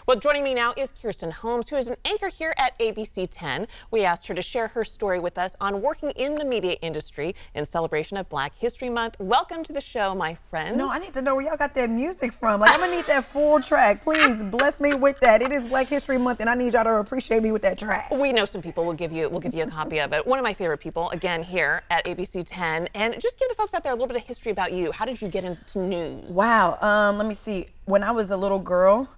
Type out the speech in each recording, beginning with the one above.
Well, joining me now is Keristen Holmes, who is an anchor here at ABC 10. We asked her to share her story with us on working in the media industry in celebration of Black History Month. Welcome to the show, my friend. No, I need to know where y'all got that music from. Like, I'm gonna need that full track. Please bless me with that. It is Black History Month, and I need y'all to appreciate me with that track. We know some people will give you a copy of it. One of my favorite people, again, here at ABC 10. And just give the folks out there a little bit of history about you. How did you get into news? Wow. Let me see. When I was a little girl,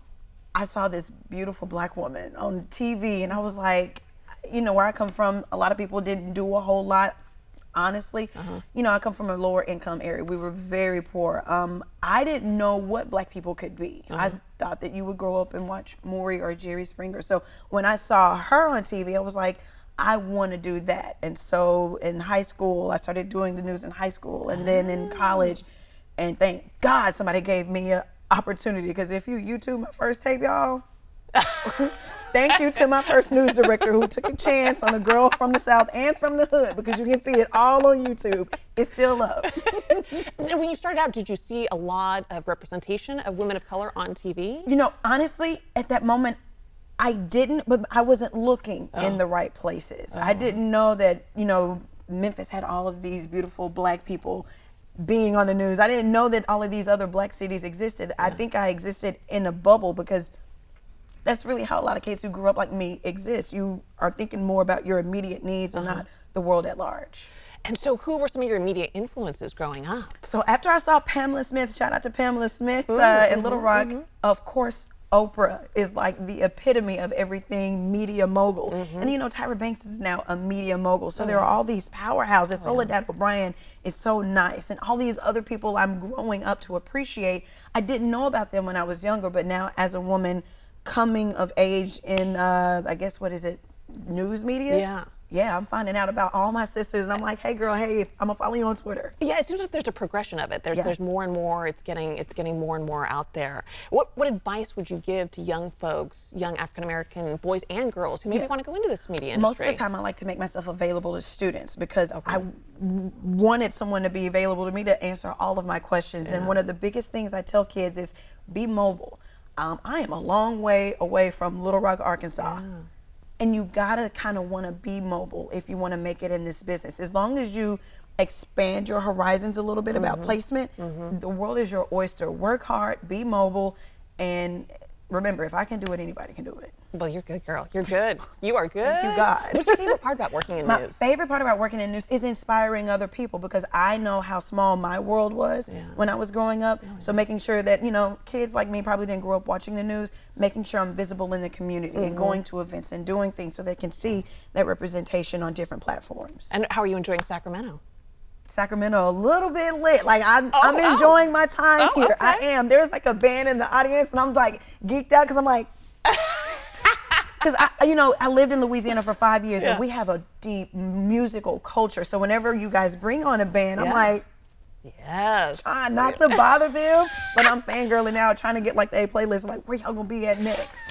I saw this beautiful Black woman on TV, and I was like, you know, where I come from, a lot of people didn't do a whole lot, honestly. You know, I come from a lower income area. We were very poor. I didn't know what Black people could be. I thought that you would grow up and watch Maury or Jerry Springer. So when I saw her on TV, I was like, I want to do that. And so in high school, I started doing the news in high school, and then in college, and thank God somebody gave me an opportunity, because if you YouTube my first tape, y'all, thank you to my first news director who took a chance on a girl from the South and from the hood, because you can see it all on YouTube. It's still up. When you started out, did you see a lot of representation of women of color on TV? You know, honestly, at that moment, I didn't, but I wasn't looking in the right places. I didn't know that, you know, Memphis had all of these beautiful Black people being on the news. I didn't know that all of these other Black cities existed. I think I existed in a bubble, because that's really how a lot of kids who grew up like me exist. You are thinking more about your immediate needs and not the world at large. And so who were some of your immediate influences growing up? So after I saw Pamela Smith, shout out to Pamela Smith in Little Rock, of course, Oprah is like the epitome of everything media mogul. And you know, Tyra Banks is now a media mogul. So there are all these powerhouses. Soledad O'Brien is so nice. And all these other people I'm growing up to appreciate. I didn't know about them when I was younger, but now as a woman coming of age in, I guess, what is it, news media? Yeah, I'm finding out about all my sisters, and I'm like, hey girl, hey, I'm gonna follow you on Twitter. Yeah, it seems like there's a progression of it. There's more and more. It's getting more and more out there. What advice would you give to young folks, young African American boys and girls who maybe want to go into this media industry? Most of the time, I like to make myself available to students, because I wanted someone to be available to me to answer all of my questions. And one of the biggest things I tell kids is be mobile. I am a long way away from Little Rock, Arkansas. And you gotta kind of want to be mobile if you want to make it in this business. As long as you expand your horizons a little bit about placement, the world is your oyster. Work hard, be mobile, and remember, if I can do it, anybody can do it. Well, you're good, girl. You're good. You are good. Thank you, God. What's your favorite part about working in news? My favorite part about working in news is inspiring other people, because I know how small my world was when I was growing up. So making sure that, you know, kids like me probably didn't grow up watching the news, making sure I'm visible in the community and going to events and doing things so they can see that representation on different platforms. And how are you enjoying Sacramento? Sacramento, a little bit lit. Like I'm enjoying my time here. I am. There's like a band in the audience, and I'm like geeked out, because I'm like, because I lived in Louisiana for 5 years, and we have a deep musical culture. So whenever you guys bring on a band, I'm like, trying not to bother them, but I'm fangirling out, trying to get like the playlist, like where y'all gonna be at next?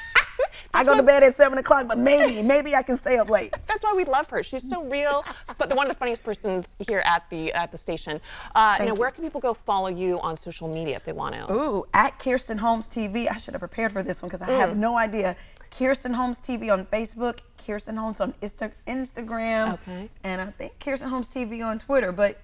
I go to bed at 7 o'clock, but maybe I can stay up late. That's why we love her. She's so real, but one of the funniest persons here at the station. Where can people go follow you on social media if they want to? Ooh, at Keristen Holmes TV. I should have prepared for this one, because I have no idea. Keristen Holmes TV on Facebook, Keristen Holmes on Instagram, and I think Keristen Holmes TV on Twitter. But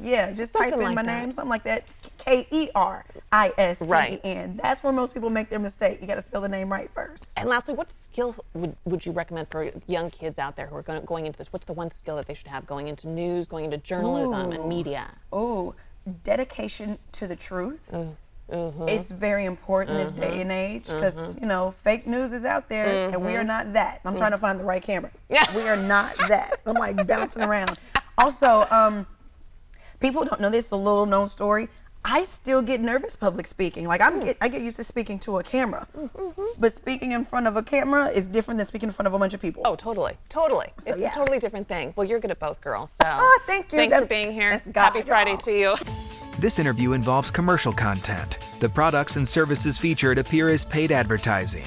yeah, just type in my name, something like that. Keristen. That's where most people make their mistake. You got to spell the name right first. And lastly, what skill would you recommend for young kids out there who are going into this? What's the one skill that they should have going into news, going into journalism and media? Dedication to the truth. It's very important this day and age, because you know, fake news is out there, and we are not that. I'm trying to find the right camera. We are not that. I'm like bouncing around. Also, people don't know this, a little known story. I still get nervous public speaking. Like I get used to speaking to a camera, but speaking in front of a camera is different than speaking in front of a bunch of people. Oh, totally. So, it's a totally different thing. Well, you're good at both, girls. So thank you. Thanks for being here. Happy Friday to you. This interview involves commercial content. The products and services featured appear as paid advertising.